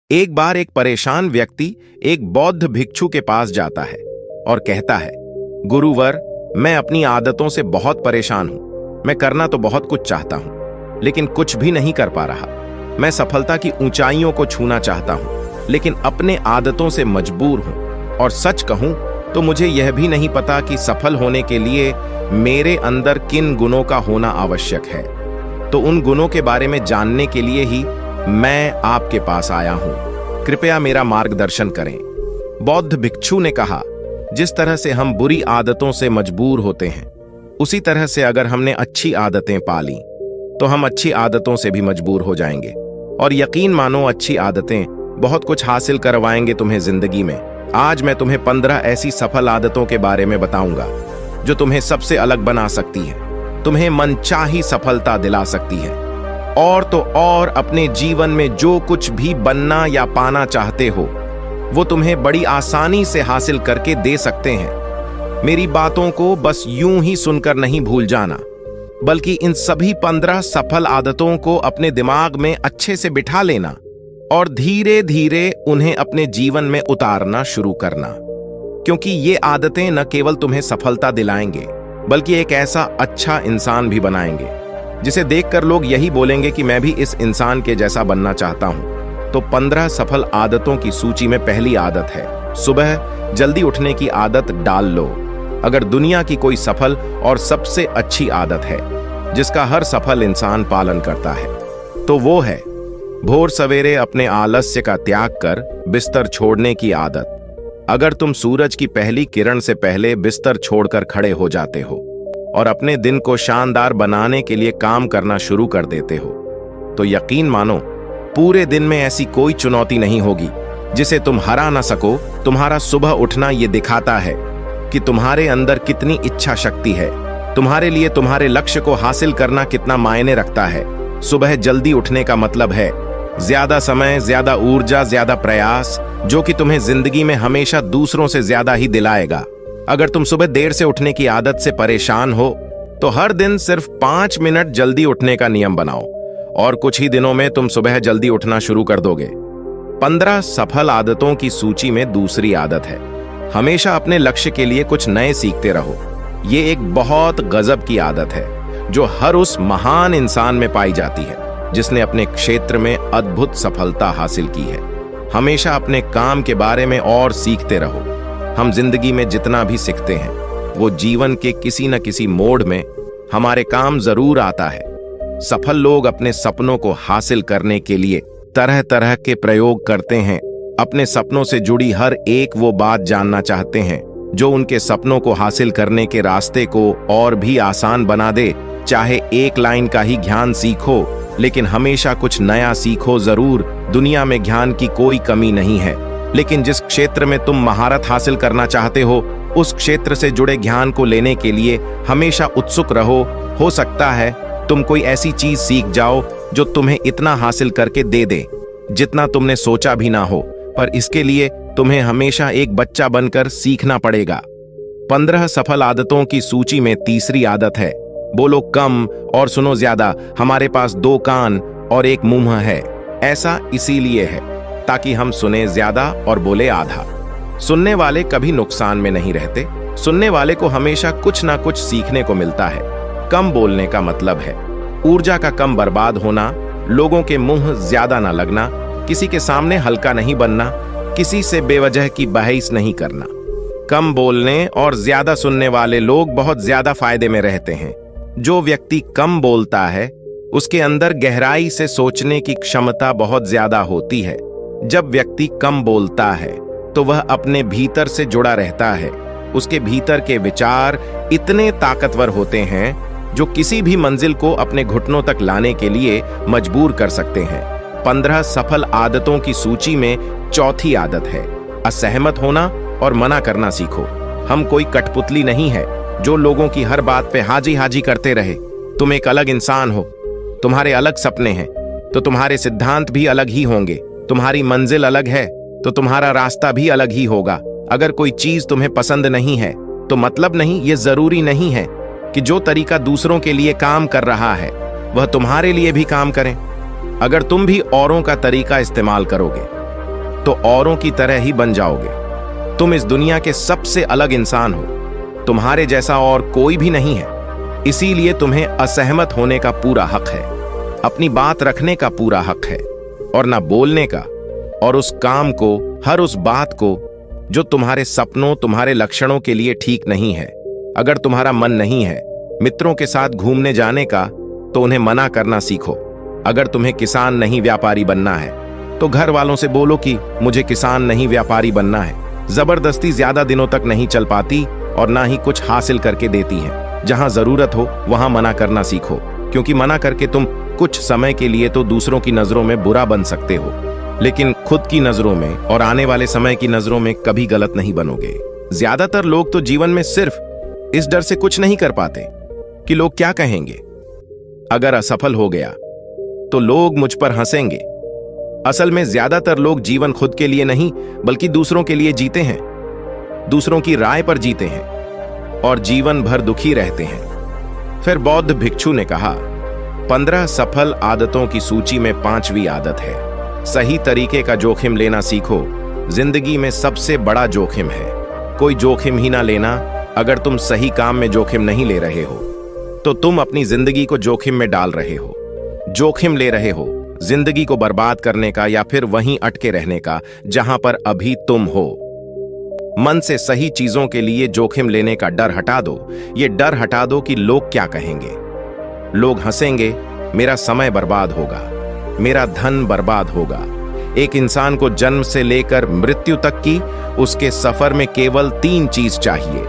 एक बार एक परेशान व्यक्ति एक बौद्ध भिक्षु के पास जाता है और कहता है, गुरुवर, मैं अपनी आदतों से बहुत परेशान हूं। मैं करना तो बहुत कुछ चाहता हूं, लेकिन कुछ भी नहीं कर पा रहा। मैं सफलता की ऊंचाइयों को छूना चाहता हूं, लेकिन अपने आदतों से मजबूर हूं। और सच कहूं तो मुझे यह भी नहीं पता कि सफल होने के लिए मेरे अंदर किन गुणों का होना आवश्यक है। तो उन गुणों के बारे में जानने के लिए ही मैं आपके पास आया हूं। कृपया मेरा मार्गदर्शन करें। बौद्ध भिक्षु ने कहा, जिस तरह से हम बुरी आदतों से मजबूर होते हैं, उसी तरह से अगर हमने अच्छी आदतें पाली तो हम अच्छी आदतों से भी मजबूर हो जाएंगे। और यकीन मानो, अच्छी आदतें बहुत कुछ हासिल करवाएंगे तुम्हें जिंदगी में। आज मैं तुम्हें 15 ऐसी सफल आदतों के बारे में बताऊंगा जो तुम्हें सबसे अलग बना सकती है, तुम्हें मनचाही सफलता दिला सकती है, और तो और अपने जीवन में जो कुछ भी बनना या पाना चाहते हो वो तुम्हें बड़ी आसानी से हासिल करके दे सकते हैं। मेरी बातों को बस यूं ही सुनकर नहीं भूल जाना, बल्कि इन सभी 15 सफल आदतों को अपने दिमाग में अच्छे से बिठा लेना और धीरे धीरे उन्हें अपने जीवन में उतारना शुरू करना। क्योंकि ये आदतें न केवल तुम्हें सफलता दिलाएंगे, बल्कि एक ऐसा अच्छा इंसान भी बनाएंगे जिसे देखकर लोग यही बोलेंगे कि मैं भी इस इंसान के जैसा बनना चाहता हूं। तो 15 सफल आदतों की सूची में पहली आदत है, सुबह जल्दी उठने की आदत डाल लो। अगर दुनिया की कोई सफल और सबसे अच्छी आदत है जिसका हर सफल इंसान पालन करता है, तो वो है भोर सवेरे अपने आलस्य का त्याग कर बिस्तर छोड़ने की आदत। अगर तुम सूरज की पहली किरण से पहले बिस्तर छोड़कर खड़े हो जाते हो और अपने दिन को शानदार बनाने के लिए काम करना शुरू कर देते हो, तो यकीन मानो, पूरे दिन में ऐसी कोई चुनौती नहीं होगी जिसे तुम हरा ना सको। तुम्हारा सुबह उठना ये दिखाता है कि तुम्हारे अंदर कितनी इच्छा शक्ति है, तुम्हारे लिए तुम्हारे लक्ष्य को हासिल करना कितना मायने रखता है। सुबह जल्दी उठने का मतलब है ज्यादा समय, ज्यादा ऊर्जा, ज्यादा प्रयास, जो कि तुम्हें जिंदगी में हमेशा दूसरों से ज्यादा ही दिलाएगा। अगर तुम सुबह देर से उठने की आदत से परेशान हो तो हर दिन सिर्फ 5 मिनट जल्दी उठने का नियम बनाओ और कुछ ही दिनों में तुम सुबह जल्दी उठना शुरू कर दोगे। 15 सफल आदतों की सूची में दूसरी आदत है, हमेशा अपने लक्ष्य के लिए कुछ नए सीखते रहो। ये एक बहुत गजब की आदत है जो हर उस महान इंसान में पाई जाती है जिसने अपने क्षेत्र में अद्भुत सफलता हासिल की है। हमेशा अपने काम के बारे में और सीखते रहो। हम जिंदगी में जितना भी सीखते हैं वो जीवन के किसी न किसी मोड़ में हमारे काम जरूर आता है। सफल लोग अपने सपनों को हासिल करने के लिए तरह तरह के प्रयोग करते हैं। अपने सपनों से जुड़ी हर एक वो बात जानना चाहते हैं जो उनके सपनों को हासिल करने के रास्ते को और भी आसान बना दे। चाहे एक लाइन का ही ज्ञान सीखो, लेकिन हमेशा कुछ नया सीखो जरूर। दुनिया में ज्ञान की कोई कमी नहीं है, लेकिन जिस क्षेत्र में तुम महारत हासिल करना चाहते हो उस क्षेत्र से जुड़े ज्ञान को लेने के लिए हमेशा उत्सुक रहो। हो सकता है तुम कोई ऐसी चीज सीख जाओ जो तुम्हें इतना हासिल करके दे दे जितना तुमने सोचा भी ना हो, पर इसके लिए तुम्हें हमेशा एक बच्चा बनकर सीखना पड़ेगा। 15 सफल आदतों की सूची में तीसरी आदत है, बोलो कम और सुनो ज्यादा। हमारे पास 2 कान और 1 मुंह है। ऐसा इसीलिए है ताकि हम सुने ज्यादा और बोले आधा। सुनने वाले कभी नुकसान में नहीं रहते। सुनने वाले को हमेशा कुछ ना कुछ सीखने को मिलता है। कम बोलने का मतलब है ऊर्जा का कम बर्बाद होना, लोगों के मुंह ज्यादा ना लगना, किसी के सामने हल्का नहीं बनना, किसी से बेवजह की बहस नहीं करना। कम बोलने और ज्यादा सुनने वाले लोग बहुत ज्यादा फायदे में रहते हैं। जो व्यक्ति कम बोलता है उसके अंदर गहराई से सोचने की क्षमता बहुत ज्यादा होती है। जब व्यक्ति कम बोलता है तो वह अपने भीतर से जुड़ा रहता है। उसके भीतर के विचार इतने ताकतवर होते हैं जो किसी भी मंजिल को अपने घुटनों तक लाने के लिए मजबूर कर सकते हैं। 15 सफल आदतों की सूची में चौथी आदत है, असहमत होना और मना करना सीखो। हम कोई कठपुतली नहीं है जो लोगों की हर बात पे हाजी हाजी करते रहे। तुम एक अलग इंसान हो, तुम्हारे अलग सपने हैं, तो तुम्हारे सिद्धांत भी अलग ही होंगे। तुम्हारी मंजिल अलग है तो तुम्हारा रास्ता भी अलग ही होगा। अगर कोई चीज तुम्हें पसंद नहीं है तो मतलब नहीं, ये जरूरी नहीं है कि जो तरीका दूसरों के लिए काम कर रहा है वह तुम्हारे लिए भी काम करें। अगर तुम भी औरों का तरीका इस्तेमाल करोगे तो औरों की तरह ही बन जाओगे। तुम इस दुनिया के सबसे अलग इंसान हो, तुम्हारे जैसा और कोई भी नहीं है। इसीलिए तुम्हें असहमत होने का पूरा हक है, अपनी बात रखने का पूरा हक है, और ना बोलने का, और उस काम को, हर उस बात को जो तुम्हारे सपनों, तुम्हारे लक्षणों के लिए ठीक नहीं है। अगर तुम्हारा मन नहीं है मित्रों के साथ घूमने जाने का, तो उन्हें मना करना सीखो। अगर तुम्हें किसान नहीं व्यापारी बनना है, तो घर वालों से बोलो कि मुझे किसान नहीं व्यापारी बनना है। जबरदस्ती ज्यादा दिनों तक नहीं चल पाती और ना ही कुछ हासिल करके देती है। जहां जरूरत हो वहां मना करना सीखो, क्योंकि मना करके तुम कुछ समय के लिए तो दूसरों की नजरों में बुरा बन सकते हो, लेकिन खुद की नजरों में और आने वाले समय की नजरों में कभी गलत नहीं बनोगे। ज्यादातर लोग तो जीवन में सिर्फ इस डर से कुछ नहीं कर पाते कि लोग क्या कहेंगे। अगर असफल हो गया तो लोग मुझ पर हंसेंगे। असल में ज्यादातर लोग जीवन खुद के लिए नहीं बल्कि दूसरों के लिए जीते हैं, दूसरों की राय पर जीते हैं और जीवन भर दुखी रहते हैं। फिर बौद्ध भिक्षु ने कहा, 15 सफल आदतों की सूची में 5वीं आदत है, सही तरीके का जोखिम लेना सीखो। जिंदगी में सबसे बड़ा जोखिम है कोई जोखिम ही ना लेना। अगर तुम सही काम में जोखिम नहीं ले रहे हो तो तुम अपनी जिंदगी को जोखिम में डाल रहे हो। जोखिम ले रहे हो जिंदगी को बर्बाद करने का या फिर वहीं अटके रहने का जहां पर अभी तुम हो। मन से सही चीजों के लिए जोखिम लेने का डर हटा दो। ये डर हटा दो कि लोग क्या कहेंगे। लोग हंसेंगे, मेरा समय बर्बाद होगा, मेरा धन बर्बाद होगा। एक इंसान को जन्म से लेकर मृत्यु तक की उसके सफर में केवल 3 चीज चाहिए,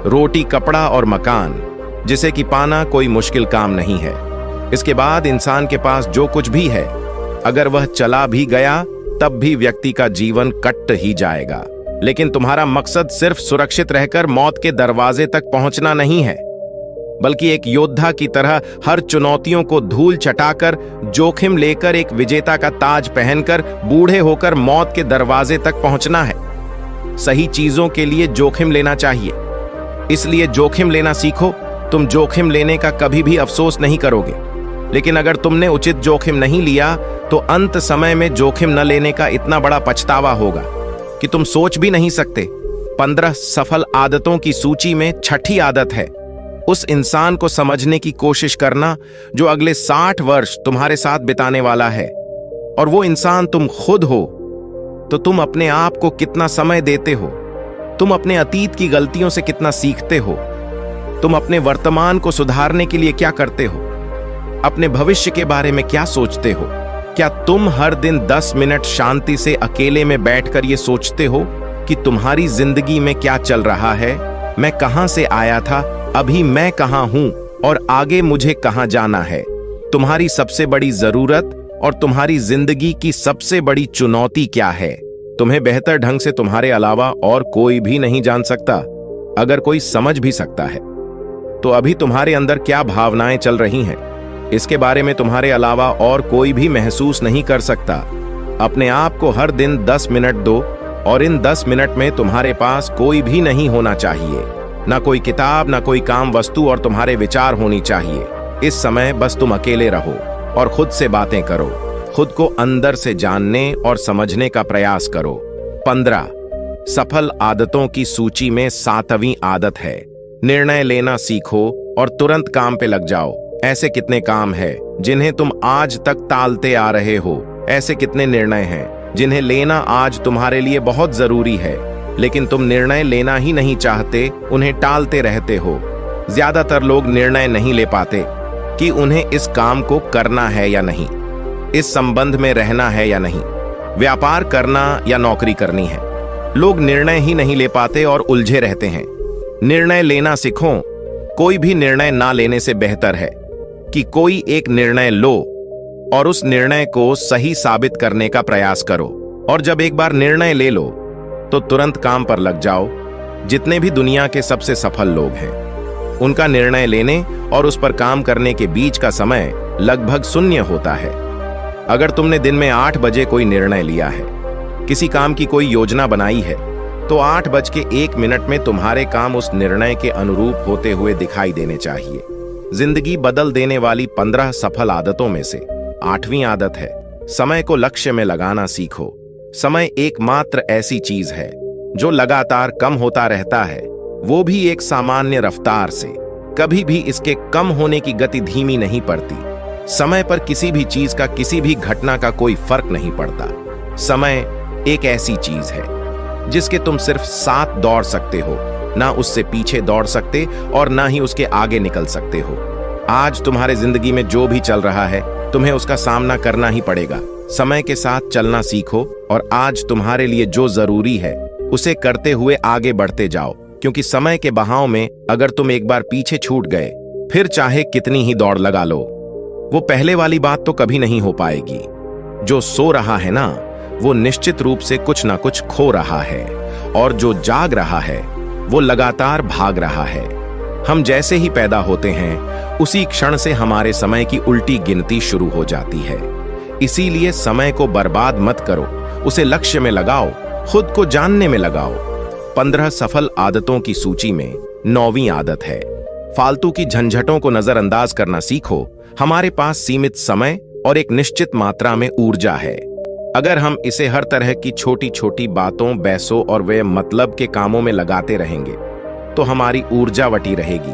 रोटी, कपड़ा और मकान, जिसे कि पाना कोई मुश्किल काम नहीं है। इसके बाद इंसान के पास जो कुछ भी है, अगर वह चला भी गया तब भी व्यक्ति का जीवन कट ही जाएगा। लेकिन तुम्हारा मकसद सिर्फ सुरक्षित रहकर मौत के दरवाजे तक पहुंचना नहीं है, बल्कि एक योद्धा की तरह हर चुनौतियों को धूल चटाकर, जोखिम लेकर, एक विजेता का ताज पहनकर, बूढ़े होकर मौत के दरवाजे तक पहुंचना है। सही चीजों के लिए जोखिम लेना चाहिए, इसलिए जोखिम लेना सीखो। तुम जोखिम लेने का कभी भी अफसोस नहीं करोगे, लेकिन अगर तुमने उचित जोखिम नहीं लिया तो अंत समय में जोखिम न लेने का इतना बड़ा पछतावा होगा कि तुम सोच भी नहीं सकते। 15 सफल आदतों की सूची में 6ठी आदत है उस इंसान को समझने की कोशिश करना जो अगले 60 वर्ष तुम्हारे साथ बिताने वाला है, और वो इंसान तुम खुद हो। तो तुम अपने आप को कितना समय देते हो, तुम अपने अतीत की गलतियों से कितना सीखते हो, तुम अपने वर्तमान को सुधारने के लिए क्या करते हो, अपने भविष्य के बारे में क्या सोचते हो। क्या तुम हर दिन 10 मिनट शांति से अकेले में बैठकर ये सोचते हो कि तुम्हारी जिंदगी में क्या चल रहा है, मैं कहां से आया था, अभी मैं कहां हूं और आगे मुझे कहां जाना है। तुम्हारी सबसे बड़ी जरूरत और तुम्हारी जिंदगी की सबसे बड़ी चुनौती क्या है। तुम्हें बेहतर ढंग से तुम्हारे अलावा और कोई भी नहीं जान सकता। अगर कोई समझ भी सकता है तो अभी तुम्हारे अंदर क्या भावनाएं चल रही हैं, इसके बारे में तुम्हारे अलावा और कोई भी महसूस नहीं कर सकता। अपने आप को हर दिन 10 मिनट दो, और इन 10 मिनट में तुम्हारे पास कोई भी नहीं होना चाहिए, ना कोई किताब, ना कोई काम वस्तु, और तुम्हारे विचार होनी चाहिए। इस समय बस तुम अकेले रहो और खुद से बातें करो, खुद को अंदर से जानने और समझने का प्रयास करो। 15 सफल आदतों की सूची में 7वीं आदत है, निर्णय लेना सीखो और तुरंत काम पे लग जाओ। ऐसे कितने काम हैं जिन्हें तुम आज तक टालते आ रहे हो। ऐसे कितने निर्णय हैं जिन्हें लेना आज तुम्हारे लिए बहुत जरूरी है, लेकिन तुम निर्णय लेना ही नहीं चाहते, उन्हें टालते रहते हो। ज्यादातर लोग निर्णय नहीं ले पाते कि उन्हें इस काम को करना है या नहीं, इस संबंध में रहना है या नहीं, व्यापार करना या नौकरी करनी है। लोग निर्णय ही नहीं ले पाते और उलझे रहते हैं। निर्णय लेना सीखो। कोई भी निर्णय ना लेने से बेहतर है कि कोई एक निर्णय लो और उस निर्णय को सही साबित करने का प्रयास करो। और जब एक बार निर्णय ले लो तो तुरंत काम पर लग जाओ। जितने भी दुनिया के सबसे सफल लोग हैं, उनका निर्णय लेने और उस पर काम करने के बीच का समय लगभग 0 होता है। अगर तुमने दिन में 8 बजे कोई निर्णय लिया है, किसी काम की कोई योजना बनाई है, तो 8:01 में तुम्हारे काम उस निर्णय के अनुरूप होते हुए दिखाई देने चाहिए। जिंदगी बदल देने वाली 15 सफल आदतों में से 8वीं आदत है, समय को लक्ष्य में लगाना सीखो। समय एकमात्र ऐसी चीज है जो लगातार कम होता रहता है, वो भी एक सामान्य रफ्तार से। कभी भी इसके कम होने की गति धीमी नहीं पड़ती। समय पर किसी भी चीज का, किसी भी घटना का कोई फर्क नहीं पड़ता। समय एक ऐसी चीज है जिसके तुम सिर्फ साथ दौड़ सकते हो, ना उससे पीछे दौड़ सकते और ना ही उसके आगे निकल सकते हो। आज तुम्हारे जिंदगी में जो भी चल रहा है, तुम्हें उसका सामना करना ही पड़ेगा। समय के साथ चलना सीखो और आज तुम्हारे लिए जो जरूरी है उसे करते हुए आगे बढ़ते जाओ, क्योंकि समय के बहाव में अगर तुम एक बार पीछे छूट गए, फिर चाहे कितनी ही दौड़ लगा लो, वो पहले वाली बात तो कभी नहीं हो पाएगी। जो सो रहा है ना, वो निश्चित रूप से कुछ ना कुछ खो रहा है, और जो जाग रहा है वो लगातार भाग रहा है। हम जैसे ही पैदा होते हैं, उसी क्षण से हमारे समय की उल्टी गिनती शुरू हो जाती है। इसीलिए समय को बर्बाद मत करो, उसे लक्ष्य में लगाओ, खुद को जानने में लगाओ। 15 सफल आदतों की सूची में 9वीं आदत है, फालतू की झंझटों को नजरअंदाज करना सीखो। हमारे पास सीमित समय और एक निश्चित मात्रा में ऊर्जा है। अगर हम इसे हर तरह की छोटी छोटी बातों, बहसों और वे मतलब के कामों में लगाते रहेंगे, तो हमारी ऊर्जा वटी रहेगी।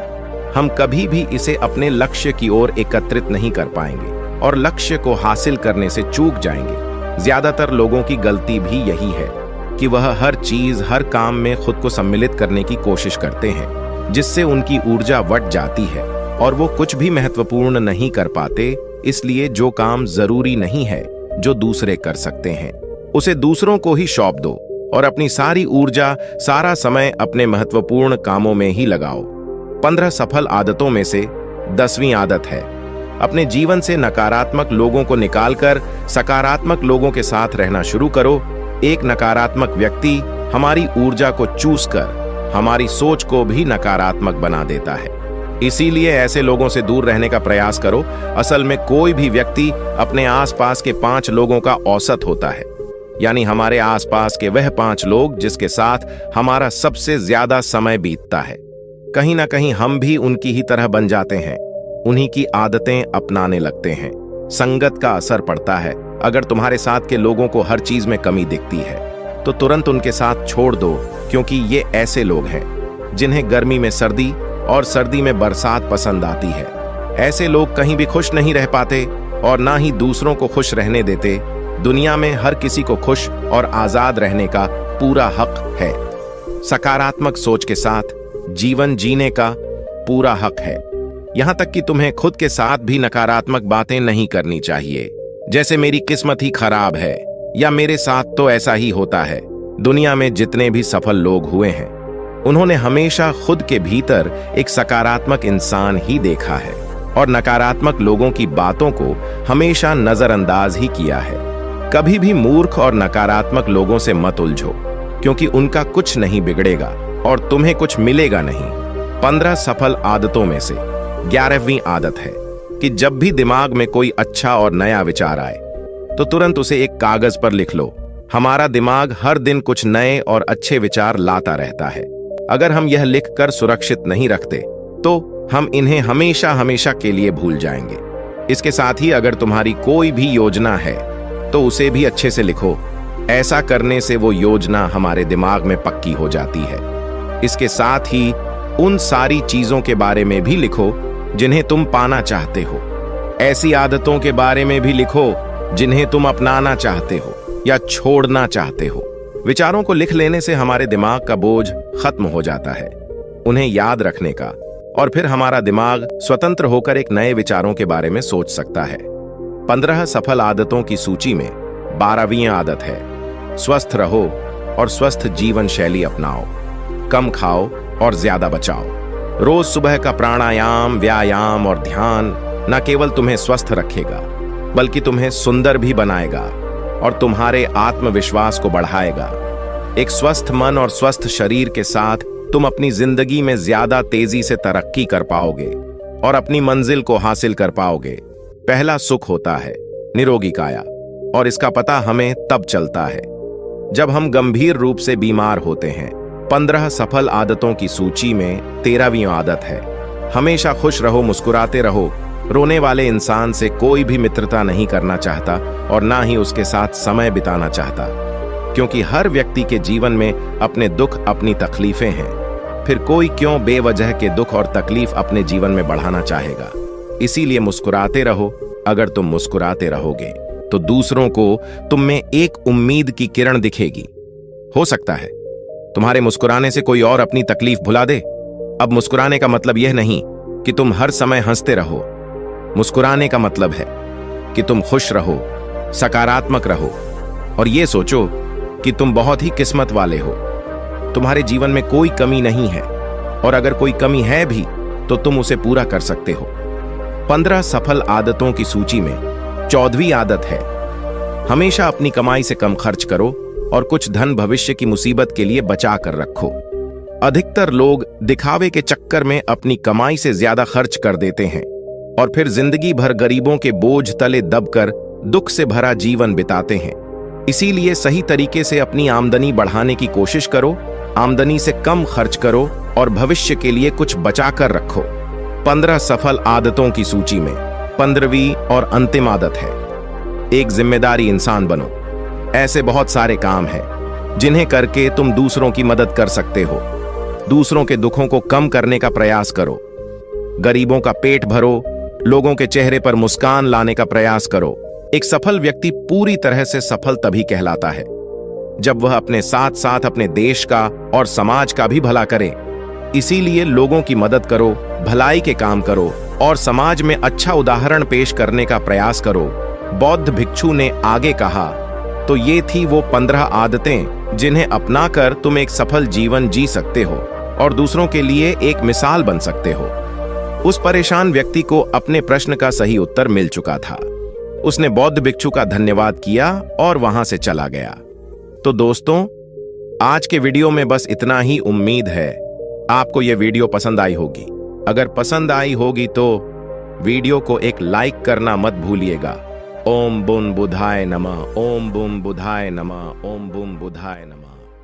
हम कभी भी इसे अपने लक्ष्य की ओर एकत्रित नहीं कर पाएंगे और लक्ष्य को हासिल करने से चूक जाएंगे। ज्यादातर लोगों की गलती भी यही है कि वह हर चीज, हर काम में खुद को सम्मिलित करने की कोशिश करते हैं, जिससे उनकी ऊर्जा वट जाती है और वो कुछ भी महत्वपूर्ण नहीं कर पाते। इसलिए जो काम जरूरी नहीं है, जो दूसरे कर सकते हैं, उसे दूसरों को ही सौंप दो और अपनी सारी ऊर्जा, सारा समय अपने महत्वपूर्ण कामों में ही लगाओ। 15 सफल आदतों में से 10वीं आदत है, अपने जीवन से नकारात्मक लोगों को निकालकर सकारात्मक लोगों के साथ रहना शुरू करो। एक नकारात्मक व्यक्ति हमारी ऊर्जा को चूस कर हमारी सोच को भी नकारात्मक बना देता है। इसीलिए ऐसे लोगों से दूर रहने का प्रयास करो। असल में कोई भी व्यक्ति अपने आसपास के 5 लोगों का औसत होता है, यानी हमारे आसपास के वह 5 लोग जिसके साथ हमारा सबसे ज्यादा समय बीतता है। कहीं ना कहीं हम भी उनकी ही तरह बन जाते हैं, उन्हीं की आदतें अपनाने लगते हैं। संगत का असर पड़ता है। अगर तुम्हारे साथ के लोगों को हर चीज में कमी दिखती है, तो तुरंत उनके साथ छोड़ दो, क्योंकि ये ऐसे लोग हैं जिन्हें गर्मी में सर्दी और सर्दी में बरसात पसंद आती है। ऐसे लोग कहीं भी खुश नहीं रह पाते और ना ही दूसरों को खुश रहने देते। दुनिया में हर किसी को खुश और आजाद रहने का पूरा हक है। सकारात्मक सोच के साथ जीवन जीने का पूरा हक है। यहां तक कि तुम्हें खुद के साथ भी नकारात्मक बातें नहीं करनी चाहिए, जैसे मेरी किस्मत ही खराब है या मेरे साथ तो ऐसा ही होता है। दुनिया में जितने भी सफल लोग हुए हैं, उन्होंने हमेशा खुद के भीतर एक सकारात्मक इंसान ही देखा है और नकारात्मक लोगों की बातों को हमेशा नजरअंदाज ही किया है। कभी भी मूर्ख और नकारात्मक लोगों से मत उलझो, क्योंकि उनका कुछ नहीं बिगड़ेगा और तुम्हें कुछ मिलेगा नहीं। 15 सफल आदतों में से 11वीं आदत है कि जब भी दिमाग में कोई अच्छा और नया विचार आए, तो तुरंत उसे एक कागज पर लिख लो। हमारा दिमाग हर दिन कुछ नए और अच्छे विचार लाता रहता है। अगर हम यह लिखकर सुरक्षित नहीं रखते, तो हम इन्हें हमेशा हमेशा के लिए भूल जाएंगे। इसके साथ ही अगर तुम्हारी कोई भी योजना है, तो उसे भी अच्छे से लिखो। ऐसा करने से वो योजना हमारे दिमाग में पक्की हो जाती है। इसके साथ ही उन सारी चीजों के बारे में भी लिखो जिन्हें तुम पाना चाहते हो। ऐसी आदतों के बारे में भी लिखो जिन्हें तुम अपनाना चाहते हो या छोड़ना चाहते हो। विचारों को लिख लेने से हमारे दिमाग का बोझ खत्म हो जाता है, उन्हें याद रखने का, और फिर हमारा दिमाग स्वतंत्र होकर एक नए विचारों के बारे में सोच सकता है। 15 सफल आदतों की सूची में 12वीं आदत है, स्वस्थ रहो और स्वस्थ जीवन शैली अपनाओ। कम खाओ और ज्यादा बचाओ। रोज सुबह का प्राणायाम, व्यायाम और ध्यान न केवल तुम्हें स्वस्थ रखेगा, बल्कि तुम्हें सुंदर भी बनाएगा और तुम्हारे आत्मविश्वास को बढ़ाएगा। एक स्वस्थ मन और स्वस्थ शरीर के साथ तुम अपनी जिंदगी में ज्यादा तेजी से तरक्की कर पाओगे और अपनी मंजिल को हासिल कर पाओगे। पहला सुख होता है निरोगी काया, और इसका पता हमें तब चलता है जब हम गंभीर रूप से बीमार होते हैं। 15 सफल आदतों की सूची में 13वीं आदत है, हमेशा खुश रहो, मुस्कुराते रहो। रोने वाले इंसान से कोई भी मित्रता नहीं करना चाहता और ना ही उसके साथ समय बिताना चाहता। क्योंकि हर व्यक्ति के जीवन में अपने दुख, अपनी तकलीफें हैं। फिर कोई क्यों बेवजह के दुख और तकलीफ अपने जीवन में बढ़ाना चाहेगा। इसीलिए मुस्कुराते रहो। अगर तुम मुस्कुराते रहोगे तो दूसरों को तुम में एक उम्मीद की किरण दिखेगी। हो सकता है तुम्हारे मुस्कुराने से कोई और अपनी तकलीफ भुला दे। अब मुस्कुराने का मतलब यह नहीं कि तुम हर समय हंसते रहो। मुस्कुराने का मतलब है कि तुम खुश रहो, सकारात्मक रहो और ये सोचो कि तुम बहुत ही किस्मत वाले हो। तुम्हारे जीवन में कोई कमी नहीं है और अगर कोई कमी है भी तो तुम उसे पूरा कर सकते हो। 15 सफल आदतों की सूची में 14वीं आदत है, हमेशा अपनी कमाई से कम खर्च करो और कुछ धन भविष्य की मुसीबत के लिए बचा कर रखो। अधिकतर लोग दिखावे के चक्कर में अपनी कमाई से ज्यादा खर्च कर देते हैं और फिर जिंदगी भर गरीबों के बोझ तले दबकर दुख से भरा जीवन बिताते हैं। इसीलिए सही तरीके से अपनी आमदनी बढ़ाने की कोशिश करो, आमदनी से कम खर्च करो और भविष्य के लिए कुछ बचा कर रखो। 15 सफल आदतों की सूची में 15वीं और अंतिम आदत है, एक जिम्मेदारी इंसान बनो। ऐसे बहुत सारे काम हैं जिन्हें करके तुम दूसरों की मदद कर सकते हो। दूसरों के दुखों को कम करने का प्रयास करो, गरीबों का पेट भरो, लोगों के चेहरे पर मुस्कान लाने का प्रयास करो। एक सफल व्यक्ति पूरी तरह से सफल तभी कहलाता है जब वह अपने साथ साथ अपने देश का और समाज का भी भला करे। इसीलिए लोगों की मदद करो, भलाई के काम करो और समाज में अच्छा उदाहरण पेश करने का प्रयास करो। बौद्ध भिक्षु ने आगे कहा, तो ये थी वो 15 आदतें जिन्हें अपनाकर तुम एक सफल जीवन जी सकते हो और दूसरों के लिए एक मिसाल बन सकते हो। उस परेशान व्यक्ति को अपने प्रश्न का सही उत्तर मिल चुका था। उसने बौद्ध भिक्षु का धन्यवाद किया और वहां से चला गया। तो दोस्तों, आज के वीडियो में बस इतना ही। उम्मीद है आपको यह वीडियो पसंद आई होगी। अगर पसंद आई होगी तो वीडियो को एक लाइक करना मत भूलिएगा। ओम बुन बुधाय नमः, ओम बुम बुधाय नमः, ओम बुम बुधाय नमः।